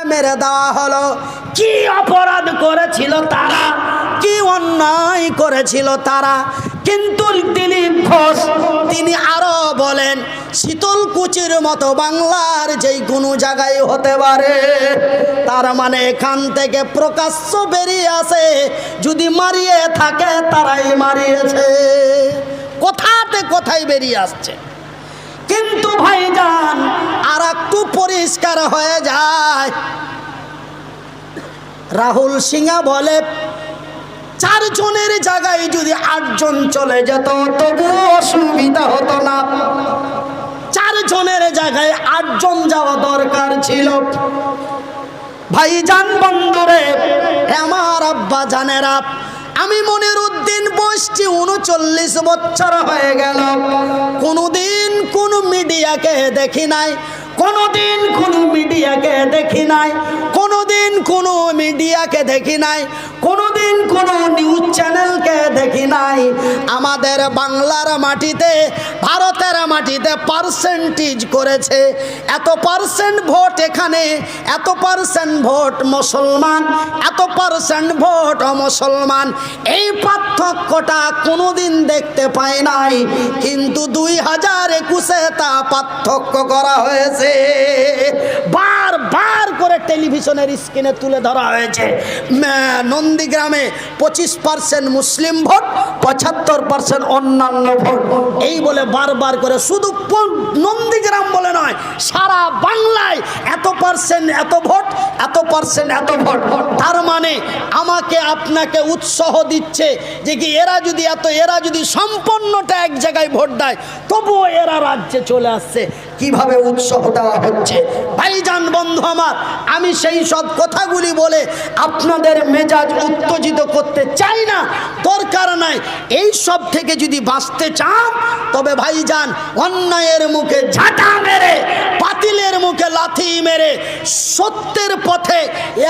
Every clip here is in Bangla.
মেরে দেওয়া হলো। কি অপরাধ করেছিল তারা, কি অন্যায় করেছিল তারা। কিন্তু দিলীপ ঘোষ তিনি আরো বলেন, শীতলকুচির মতো বাংলার যেই কোনো জায়গায় হতে পারে। তার মানে এখান থেকে প্রকাশ্য বেরিয়ে আসে, যদি মারিয়ে থাকে তারাই মারিয়েছে। কোথাতে কোথায় বেরিয়ে আসছে। কিন্তু ভাইজান আর একটু পরিষ্কার হয়ে যায়। রাহুল সিংহা বলে 4 জনের জায়গায় যদি 8 জন চলে যেত তবু অসুবিধা হতো না। 4 জনের জায়গায় 8 জন যাওয়া দরকার ছিল। ভাইজান বন্ধুরে, আমার আব্বা জানেরা, আমি মনিরউদ্দিন বসছি 39 বছর হয়ে গেল। কোনোদিন কোন মিডিয়াকে দেখি নাই, কোনোদিন কোনো মিডিয়াকে দেখি নাই, কোনোদিন কোনো মিডিয়াকে দেখি নাই, কোনোদিন কোনো নিউজ চ্যানেলকে দেখি নাই। আমাদের বাংলার মাটিতে, ভারতের মাটিতে পার্সেন্টেজ করেছে, এত পার্সেন্ট ভোট এখানে, এত পার্সেন্ট ভোট মুসলমান, এত পার্সেন্ট ভোট অমুসলমান। এই পার্থক্যটা কোনোদিন দেখতে পাই নাই, কিন্তু 2021-এ তা পার্থক্য করা হয়েছে। বারবার করে টেলিভিশনের স্ক্রিনে তুলে ধরা হয়েছে। নন্দীগ্রামে 25% মুসলিম ভোট, 75% অন্যান্য ভোট। এই বলে বারবার করে, শুধু নন্দীগ্রাম বলে নয়, সারা বাংলায় এত পার্সেন্ট এত ভোট, এত পার্সেন্ট এত ভোট। তার মানে আমাকে আপনাকে উৎসাহ দিচ্ছে যে কি এরা যদি সম্পূর্ণটা এক জায়গায় ভোট দেয় তবুও এরা রাজ্যে চলে আসছে। কিভাবে উৎসাহ দেওয়া হচ্ছে। ভাইজান বন্ধু আমার, আমি সেই সব কথাগুলি বলে আপনাদের মেজাজ উত্তেজিত করতে চাই না, দরকার নাই। এই সব থেকে যদি বাঁচতে চান তবে ভাইজান অন্যায়ের মুখে ঝাঁটা মেরে, বাতিলের মুখে লাথি মেরে সত্যের পথে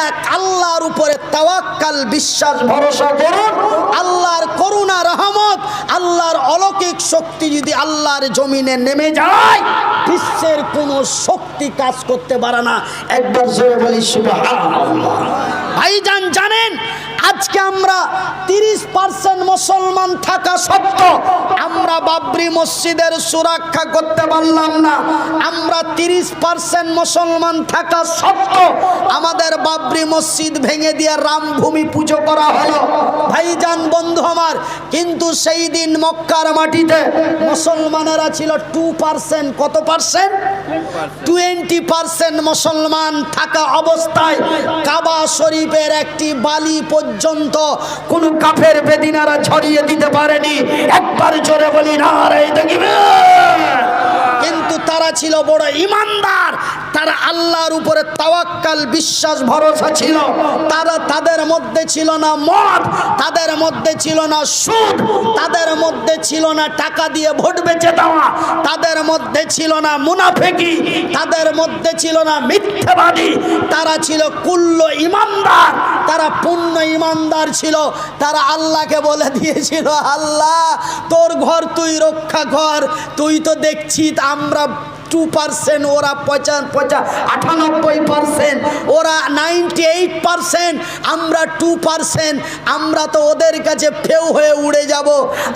এক আল্লাহর উপরে তাওয়াক্কাল, বিশ্বাস ভরসা করুন। আল্লাহর করুণা, রহমত, আল্লাহর অলৌকিক শক্তি যদি আল্লাহর জমিনে নেমে যায়, বিশ্বের কোনো শক্তি কাজ করতে পারে না। একবার জোরে বলি সুবহানাল্লাহ। ভাইজান জানেন, আজকে আমরা 30% মুসলমান থাকা সত্ত্বেও আমরা বাবরি মসজিদের সুরক্ষা করতে পারলাম না। আমরা 30% মুসলমান থাকা সত্ত্বেও আমাদের বাবরি মসজিদ ভেঙে দিয়ে রামভূমি পুজো করা হলো। ভাইজান বন্ধু আমার, কিন্তু সেই দিন মক্কার মাটিতে মুসলমানেরা ছিল 2%। কত পার্সেন্ট? 20% মুসলমান থাকা অবস্থায় কাবা শরীফের একটি বালি পর্যন্ত কোন কাফের বেদিনারা ছড়িয়ে দিতে পারেনি। একবার জোরে বলি নারে তাকবীর। কিন্তু তারা ছিল বড় ইমানদার, তারা আল্লাহর উপরে তাওয়াক্কাল, বিশ্বাস ভরসা ছিল। তাদের মধ্যে ছিল না মদ, তাদের মধ্যে ছিল না সুদ, তাদের মধ্যে ছিল না টাকা দিয়ে ভোট বেচে দেওয়া, তাদের মধ্যে ছিল না মুনাফিকি, তাদের মধ্যে ছিল না মিথ্যাবাদী। তারা ছিল কুল্ল ইমানদার, তারা পূর্ণ ইমানদার ছিল। তারা আল্লাহকে বলে দিয়েছিল, আল্লাহ তোর ঘর তুই রক্ষা কর। তুই তো দেখছি আমরা 2%, ওরা 98%, ওরা 98%, আমরা 2%। আমরা তো ওদের কাছে ফেউ হয়ে উড়ে যাব।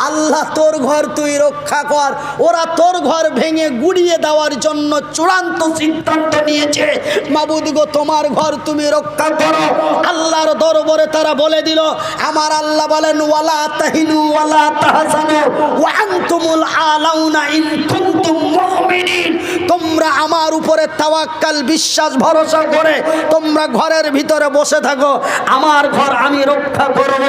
আল্লাহ তোর ঘর তুই রক্ষা কর। ওরা তোর ঘর ভেঙে গুড়িয়ে দেওয়ার জন্য চূড়ান্ত সিদ্ধান্ত নিয়েছে। মাবুদ গো, তোমার ঘর তুমি রক্ষা করো। আল্লাহর দরবারে তারা বলে দিল, আমার আল্লাহ বলেন, ওয়ালা তাহিনু ওয়ালা তাহজানু ওয়া আনতুমুল আলাউনা ইন কুনতুম মুমিনিন। তোমরা আমার উপরে তাওয়াক্কাল, বিশ্বাস ভরসা করে তোমরা ঘরের ভিতরে বসে থাকো, আমার ঘর আমি রক্ষা করব।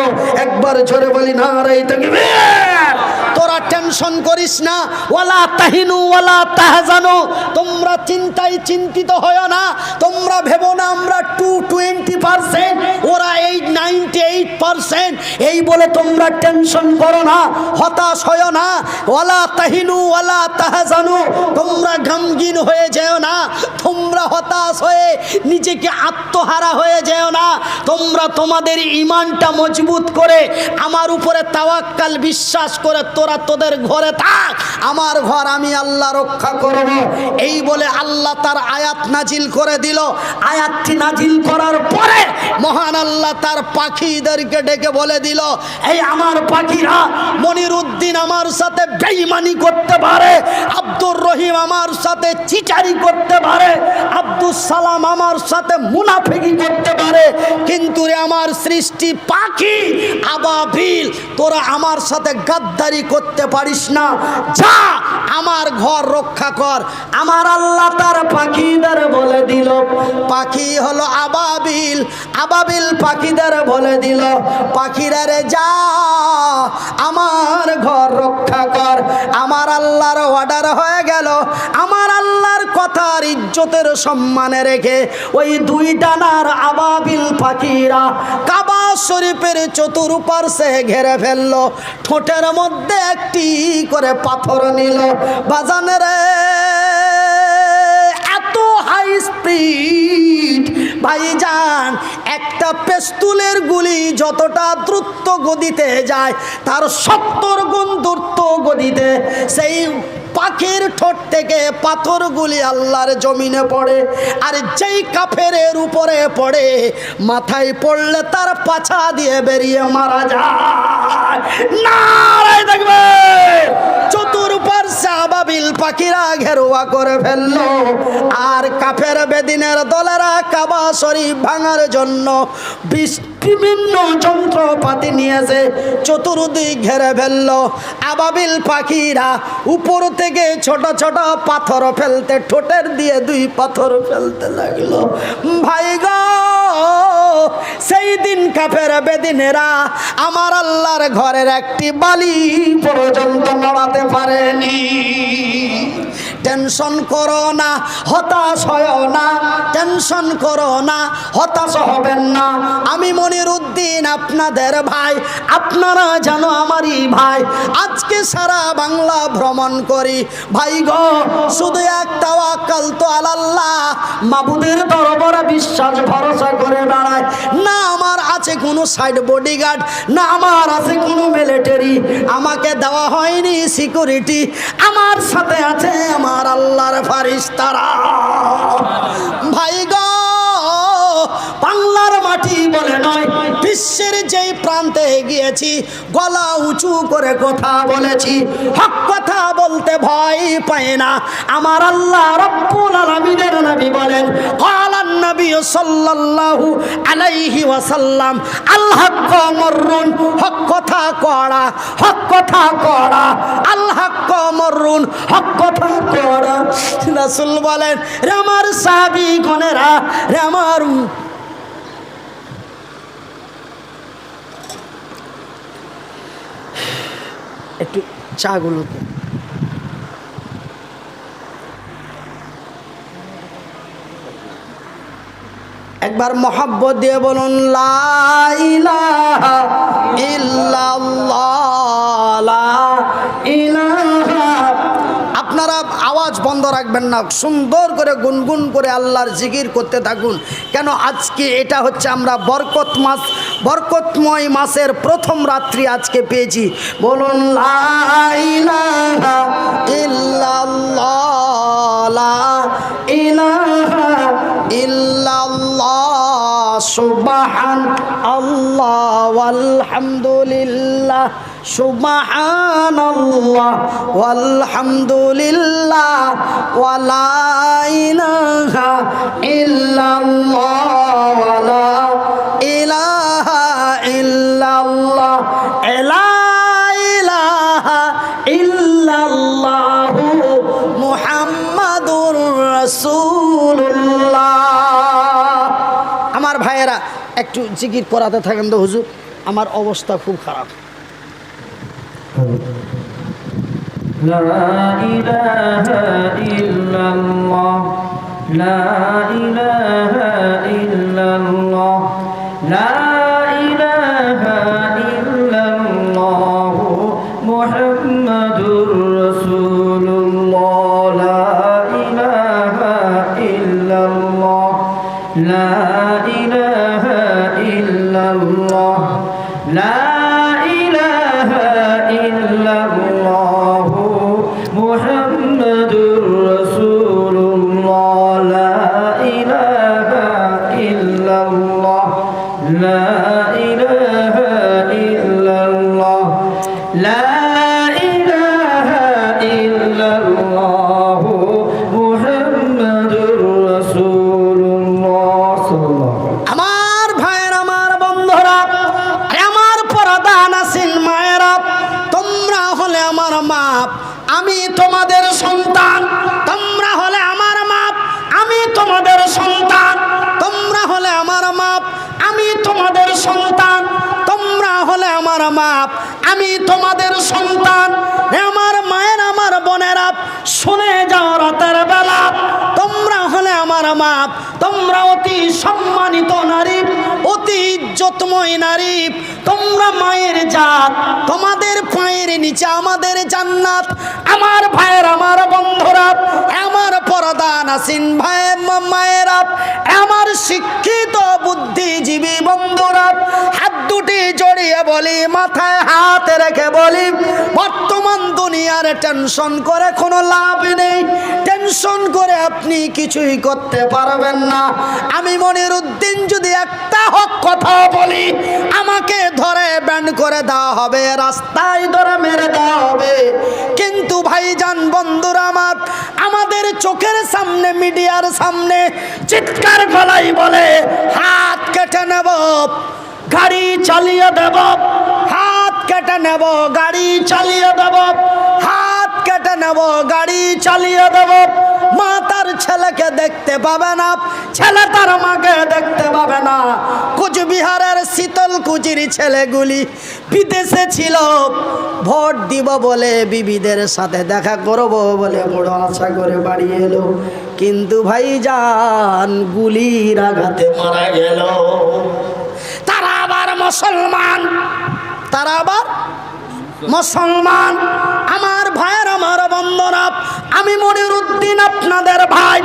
একবার জোরে বলি নারে তাকবীর। তোরা টেনশন করিস না, ওয়ালা তাহিনু ওয়ালা তাহজানু, তোমরা চিন্তায় চিন্তিত হয় না। তোমরা ভেবো না আমরা 20%, ওরা 98% পার্সেন্ট। এই বলে তোমরা টেনশন করো না, হতাশ হয় না, ওয়ালা তাহিনু ওয়ালা তাহজানু, তোমরা গমগিন হয়ে যেও না, তোমরা হতাশ হয়ে নিজেকে আত্মহারা হয়ে যেও না। তোমরা তোমাদের ঈমানটা মজবুত করে আমার উপরে তাওয়াক্কাল বিশ্বাস করে তোরা তোদের ঘরে থাক, আমার ঘর আমি আল্লাহ রক্ষা করব। এই বলে আল্লাহ তার আয়াত নাজিল করে দিল। আয়াতটি নাজিল করার পরে মহান আল্লাহ তার পাখিদেরকে ডেকে বলে দিল, এই আমার পাখিরা, মনিরউদ্দিন আমার সাথে বেঈমানি করতে পারে, আব্দুর রহিম আমার সাথে চিটারি করতে পারে, আব্দুল সালাম আমার সাথে মুনাফিকি করতে পারে, কিন্তু রে আমার সৃষ্টি পাখি আবাবিল, তোরা আমার সাথে গাদ্দারি করতে পারিস না, যা আমার ঘর রক্ষা কর। আমার আল্লাহ তার পাখিদের বলে দিল, পাখি হলো আবাবিল, আবাবিল পাখিদের বলে দিল, পাখিরা রে যা আমার ঘর রক্ষা কর। আমার আল্লাহর অর্ডার হয়ে গেল। আমার আল্লাহর কথার ইজ্জতের সম্মানে রেখে ওই দুই ডানার আবাবিল পাখিরা কাবা শরীফের চতুর্পার্শ্বে ঘেরে ফেললো। ঠোঁটের মধ্যে একটি করে পাথর নিল। বাজানের এত হাই স্পিড ভাইজান, একটা পেস্তুলের গুলি যতটা দ্রুত গতিতে যায় তার 70 গুণ দ্রুত গতিতে সেই পাখির ঠোঁট থেকে পাথরগুলি আল্লাহর জমিনে পড়ে। আর যেই কাফেরের উপরে পড়ে, মাথায় পড়লে তার পাছা দিয়ে বেরিয়ে মারা যায়। নারায় দেখবে চতুর্পার্শ্বে আবাবিল পাখিরা ঘেরুয়া করে ফেললো। আর কাফের বেদিনের দলেরা কাবা শরীফ ভাঙার জন্য বিভিন্ন যন্ত্রপাতি নিয়েছে, চতুর্দিক ঘেরে ফেললো। আবাবিল পাখিরা উপর থেকে ছোট ছোট পাথর ফেলতে, ঠোঁটের দিয়ে 2 পাথর ফেলতে লাগলো। ভাই গো, সেই দিন কাফের বেদিনেরা আমার আল্লাহর ঘরের একটি বালি পর্যন্ত নড়াতে পারেনি। টেনশন করো না, হতাশ হয় না, টেনশন করো না, হতাশ হবেন না। আমি মনিরউদ্দিন আপনাদের ভাই, আপনারা জানো আমারই ভাই। আজকে সারা বাংলা ভ্রমণ করি ভাই গো, শুধু এক তাওয়াক্কাল তো আল্লাহ, মাবুদের দরবারে বিশ্বাস ভরসা করে বেড়ায় না। আমার আছে কোনো সাইড বডিগার্ড, না আমার আছে কোনো মিলিটারি, আমাকে দেওয়া হয়নি সিকিউরিটি, আমার সাথে আছে আমার আল্লাহর ফারিস্তারা। ভাই গো, বাংলার মাটি বলে নয়, বিশ্বের যেই প্রান্তে গিয়েছি গলা উঁচু করে কথা বলেছি, হক কথা বলতে ভয় পায় না। আমার আল্লাহ রব্বুল আলামিনের নবী বলেন, ক্বালান নবী সাল্লাল্লাহু আলাইহি ওয়াসাল্লাম, আল হক মররুন, হক কথা কড়া, হক কথা কড়া, আল হক মররুন, হক কথা কড়া। রাসূল বলেন, রে আমার সাহাবীগণেরা, রে আমার একটু চাগুলো একবার মোহাব্বত দিয়ে বলুন, লা ইলাহা ইল্লাল্লাহ, লা ইলাহা। আপনারা আওয়াজ বন্ধ রাখবেন না, সুন্দর করে গুনগুন করে আল্লাহর জিকির করতে থাকুন। কেন আজকে এটা হচ্ছে আমরা বরকত মাস, বরকতময় মাসের প্রথম রাত্রি আজকে পেয়েছি। বলুন, লা ইলাহা ইল্লাল্লাহ, লা ইলাহা ইল্লাল্লাহ, সুবহান আল্লাহ আলহামদুলিল্লাহ, সুবহানাল্লাহ ওয়ালহামদুলিল্লাহ ওয়া লা ইলাহা ইল্লাল্লাহ ওয়া লা ইলাহা ইল্লাল্লাহ, লা ইলাহা ইল্লাল্লাহু মুহাম্মাদুর রাসূলুল্লাহ। আমার ভাইয়েরা একটু জিকির করাতে থাকেন তো হুজুর, আমার অবস্থা খুব খারাপ। লা ইলাহা ইল্লাল্লাহ, লা ইলাহা ইল্লাল্লাহ, লা ইলাহা ইলাহা ইল্লাল্লাহ লা ইলাহা ইল্লাল্লাহ মুহাম্মাদুর রাসূলুল্লাহ লা ইলাহা ইল্লাল্লাহ লা ইলাহা ইল্লাল্লাহ লা ইলাহা ইল্লাল্লাহ মুহাম্মাদুর রাসূলুল্লাহ সাল্লাল্লাহু আলাইহি। আমার ভাইয়ের, আমার বন্ধুরা, আমার পরাদান আসিন মায়েরা, তোমরা হলে আমার মাপ, আমি তোমাদের সন্তান। তোমরা হলে আমার মাপ, আমি তোমাদের সন্তান। তোমরা হলে আমার মাপ, আমি তোমাদের সন্তান। তোমরা হলে আমার মাপ, আমি তোমাদের সন্তান। আমার মায়ের, আমার বোনেরা, শুনে যাও রাতের বেলা, তোমরা হলে আমার মাপ, তোমরা অতি সম্মানিত নারী, অতি ইজ্জতময় নারী, তোমরা মায়ের জাত, তোমাদের পায়ের নিচে আমাদের জান্নাত। আমার ভাইয়ের, আমার বন্ধুরা, আমার পর্দান আসিন ভাই মায়েরা, আমার শিক্ষিত বুদ্ধিজীবী বন্ধুরা, হাত দুটি জড়িয়ে বলি, মাথায় হাত রেখে বলি, বর্তমান দুনিয়ার টেনশন করে কোনো লাভ নেই। টেনশন করে আপনি কিছুই করতে পারবেন না। আমি মনিরুদ্দিন যদি একটা হক কথা বলি, আমাকে ধরে ব্যান্ড করে দেওয়া হবে, রাস্তায় ধরে মেরে দেওয়া হবে। কিন্তু ভাইজান, বন্ধুরা আমার, আমাদের চোখের সামনে, মিডিয়ার সামনে চিৎকার গলায় বলে, হাত কেটে নেব, গাড়ি চালিয়ে দেব, হাত কেটে নেব, গাড়ি চালিয়ে দেব, হাত কেটে নেব, গাড়ি চালিয়ে দেব। মা তার ছেলেকে দেখতে পাবে না, ছেলে তার মাকে দেখতে পাবে না। কুচবিহারের শীতলকুচির ছেলেগুলি বিদেশে ছিল, ভোট দিব বলে, বিবিদের সাথে দেখা করব বলে বড় আশা করে বাড়ি এলো, কিন্তু ভাইজান গুলির আঘাতে মারা গেল। তারা আবার মুসলমান, তারা আবার মুসলমান। আমার ভাইয়ের, আমার বন্ধুরা, আমি মনিরুদ্দিন আপনাদের ভাই,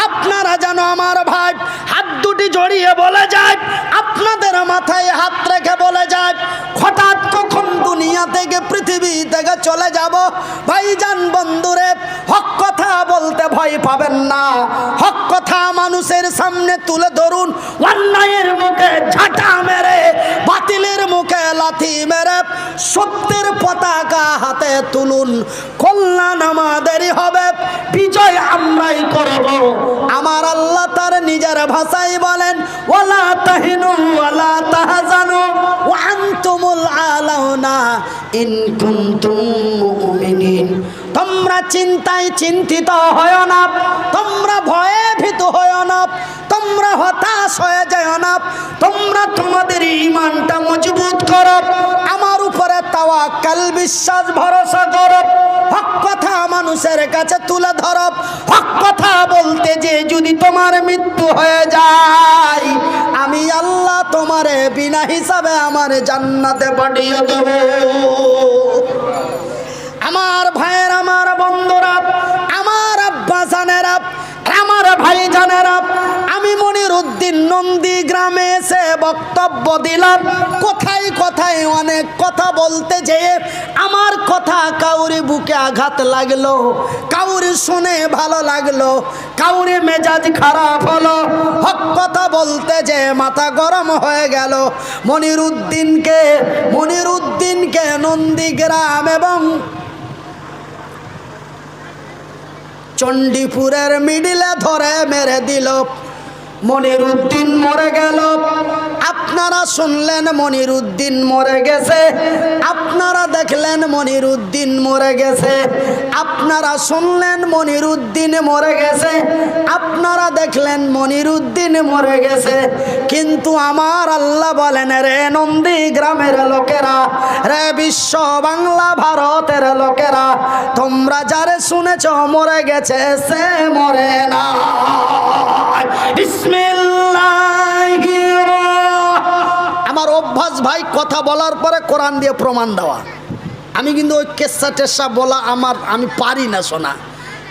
আপনারা যেন আমার ভাই, হাত দুটি জড়িয়ে বলে যায়, আপনাদের মাথায় হাত রেখে বলে যায়, হঠাৎ কখন দুনিয়া থেকে, পৃথিবী থেকে চলে যাব। ভাইজান, বন্ধুরে, হক কথা বলতে ভয় পাবেন না, হক কথা মানুষের সামনে তুলে ধরুন। অন্যায়ের মুখে ঝাঁটা মেরে, বাতিলের মুখে লাথি মেরে, সত্যের পতাকা হাতে তুলুন। কল্যাণ আমাদেরই হবে, বিজয় আমরাই করব। আমার আল্লাহ তার নিজের ভাষায় বলেন, ওয়ালা তাহিনু ওয়ালা তাহজানু ওয়া আনতুমুল আলাউনা ইন কুনতুম মুমিনিন। তোমরা চিন্তায় চিন্তিত হয় না, তোমরা ভয়ে ভীত হয় না, তোমরা হতাশ হয়ে যায় না, তোমরা তোমাদের ঈমানটা মজবুত করো, আমার উপরে তাওয়াক্কুল, বিশ্বাস, ভরসা করো। হক কথা মানুষের কাছে তুলে ধরো। হক কথা বলতে যে যদি তোমার মৃত্যু হয়ে যায়, আমি আল্লাহ তোমারে বিনা হিসাবে আমার জান্নাতে পাঠিয়ে দেব। আমার ভাইয়ের, আমার বন্ধুরা, আমার আব্বা জানেরা, আমার ভাই জানেরা, আমি মনিরুদ্দিন নন্দীগ্রামে এসে বক্তব্য দিলাম। কোথায় কোথায় অনেক কথা বলতে যেয়ে আমার কথা কাউরি বুকে আঘাত লাগলো, কাউরি শুনে ভালো লাগলো, কাউরি মেজাজ খারাপ হলো। হক কথা বলতে যে মাথা গরম হয়ে গেল। মনিরুদ্দিনকে নন্দীগ্রাম এবং চণ্ডীপুরের মিডিলে ধরে মেরে দিল। মনিরুদ্দিন মরে গেল। আপনারা শুনলেন মনিরুদ্দিন মরে গেছে, আপনারা দেখলেন মনিরুদ্দিন মরে গেছে, আপনারা শুনলেন মনিরুদ্দিন মরে গেছে, আপনারা দেখলেন মনিরুদ্দিন মরে গেছে। কিন্তু আমার আল্লাহ বলেন, রে নন্দীগ্রামের লোকেরা, রে বিশ্ব বাংলা ভারতের লোকেরা, তোমরা যারে শুনেছ মরে গেছে, সে মরে না। আমার অভ্যাস ভাই কথা বলার পরে কোরআন দিয়ে প্রমাণ দেওয়া। আমি কিন্তু ওই কেসা টেসা বলা আমি পারি না শোনা।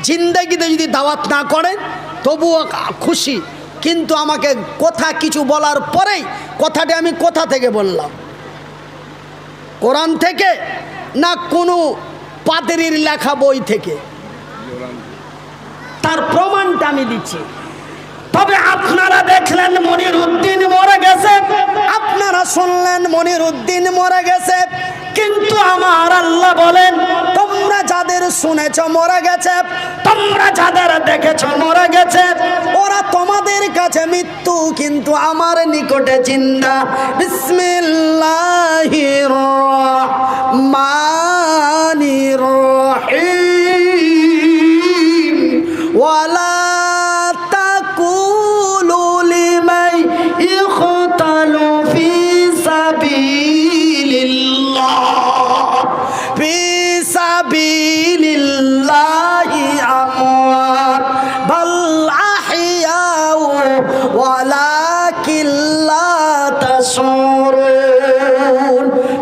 জিন্দেগিতে যদি দাওয়াত না করেন তবুও খুশি, কিন্তু আমাকে কথা কিছু বলার পরেই কথাটি আমি কোথা থেকে বললাম? কোরআন থেকে না কোনো পাদ্রীর লেখা বই থেকে? তার প্রমাণটা আমি দিচ্ছি। তবে আপনারা দেখলেন মনির উদ্দিন মরে গেছে, আপনারা শুনলেন মনির উদ্দিন মরে গেছে, কিন্তু আমার আল্লাহ বলেন তোমরা যাদের শুনেছ মরে গেছে, তোমরা যাদের দেখেছ মরে গেছে, ওরা তোমাদের কাছে মৃত্যু কিন্তু আমার নিকটে জিন্দা। বিসমিল্লাহির রহমানির রহিম। ওয়ালা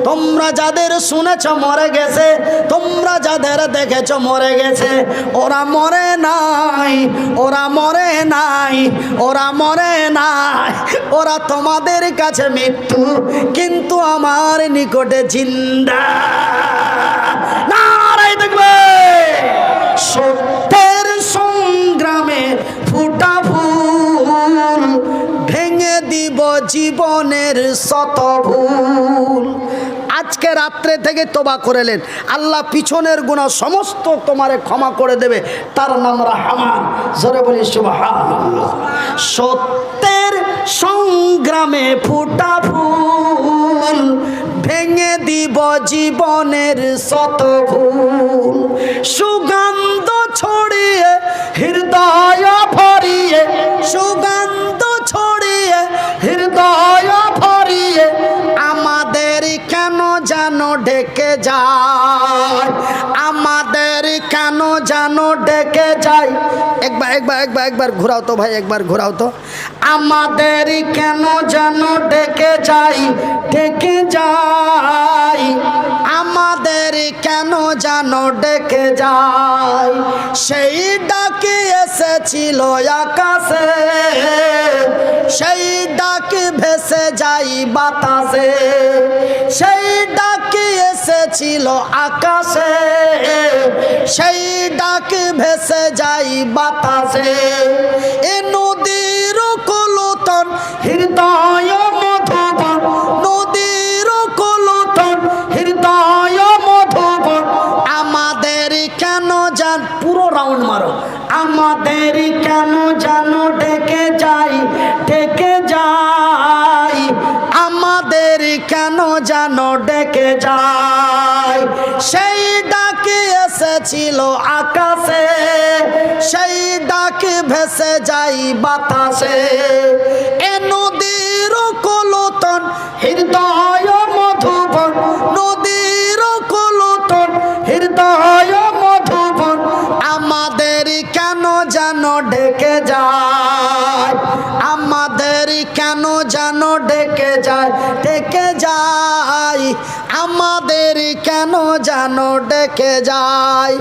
তোমরা যাদের শুনেছ মরে গেছে, তোমরা যাদের দেখেছ মরে গেছে, ওরা মরে নাই, ওরা মরে নাই, ওরা মরে নাই, ওরা তোমাদের কাছে মৃত্যু কিন্তু আমার নিকটে জিন্দা। নারাই দেখবে সত্যের সংগ্রামে ফুটা ফুল, ভেঙে দিব জীবনের শত ভুল। আজকে রাত্রে থেকে তোবা করেলেন, আল্লাহ পিছনের গুনাহ সমস্ত তোমারে ক্ষমা করে দেবে, তার নাম রহমান। জোরে বলি সুবহানাল্লাহ। সত্যের সংগ্রামে ফুটা ফুল, ভেঙে দিব জীবনের শত ভুল, সুগন্ধ ছড়িয়ে হৃদয় ভরিয়ে, সুগন্ধ ছড়িয়ে হৃদয় ভরিয়ে আমাদের কেন জানো ডেকে যায়, আমাদের কেন জানো ডেকে যায়। একবার ঘোরাও তো ভাই, একবার ঘোরাও তো। আমাদের কেন জানো ডেকে যাই, ডেকে যাই, আমাদের কেন জানো ডেকে যায়। সেই ডাকে এসেছিল আকাশে, সেই ডাকে ভেসে যাই বাতাসে, সেই ডাকে এসেছিল আকাশে, সেই ডাকে ভেসে যাই বাতাসে। এ নদীর কলতন হৃদয় মধুবন, নদীর কলতন হৃদয় মধুবন, আমাদের কেন জান, পুরো রাউন্ড মারো, আমাদের কেন জানো ডেকে যাই, ডেকে যাই, আমাদের কেন জানো ডেকে যাই। সেই ডাকে এসেছিল আকাশে, সেই ডাকে ভেসে যাই বাতাসে। এ নদীর কলতন হৃদয় মধুবন, নদীর কলতন হৃদয় মধুবন, আমাদের কেন জানো ডেকে যায়, আমাদের কেন জানো ডেকে যায়, ডেকে যায়, আমাদের কেন জানো ডেকে যায়।